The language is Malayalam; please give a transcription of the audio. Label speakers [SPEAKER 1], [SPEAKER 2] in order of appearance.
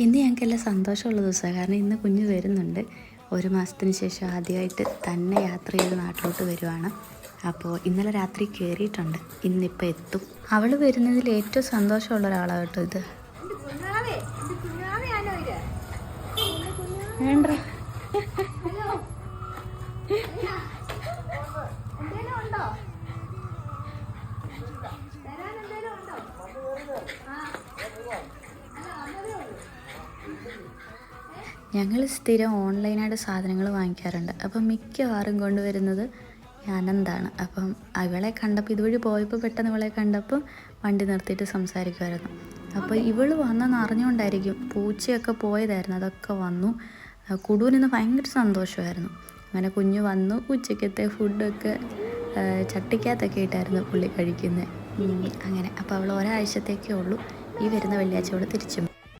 [SPEAKER 1] ഇന്ന് ഞങ്ങൾക്കെല്ലാം സന്തോഷമുള്ള ദിവസമാണ്. കാരണം ഇന്ന് കുഞ്ഞ് വരുന്നുണ്ട്. 1 മാസത്തിന് ശേഷം ആദ്യമായിട്ട് തന്നെ യാത്ര ചെയ്ത് നാട്ടിലോട്ട് വരുവാണ്. അപ്പോൾ ഇന്നലെ രാത്രി കയറിയിട്ടുണ്ട്, ഇന്നിപ്പോൾ എത്തും. അവൾ വരുന്നതിൽ ഏറ്റവും സന്തോഷമുള്ള ഒരാളാണ് കേട്ടോ ഇത്. വേണ്ട ഞങ്ങൾ സ്ഥിരം ഓൺലൈനായിട്ട് സാധനങ്ങൾ വാങ്ങിക്കാറുണ്ട്. അപ്പം മിക്കവാറും കൊണ്ടുവരുന്നത് അനന്താണ്. അപ്പം അവളെ കണ്ടപ്പോൾ ഇതുവഴി പോയപ്പോൾ പെട്ടെന്ന് ഇവളെ കണ്ടപ്പോൾ വണ്ടി നിർത്തിയിട്ട് സംസാരിക്കുമായിരുന്നു. അപ്പോൾ ഇവൾ വന്നെന്ന് അറിഞ്ഞുകൊണ്ടായിരിക്കും. പൂച്ചയൊക്കെ പോയതായിരുന്നു, അതൊക്കെ വന്നു. കുടുവിന് ഭയങ്കര സന്തോഷമായിരുന്നു. അങ്ങനെ കുഞ്ഞ് വന്നു. ഉച്ചക്കത്തെ ഫുഡൊക്കെ ചട്ടിക്കകത്തൊക്കെ ഇട്ടായിരുന്നു പുള്ളി കഴിക്കുന്നത്. അങ്ങനെ അപ്പോൾ അവൾ ഒരാഴ്ചത്തേക്കേ ഉള്ളൂ. ഈ വരുന്ന വെള്ളിയാഴ്ച അവൾ തിരിച്ചും.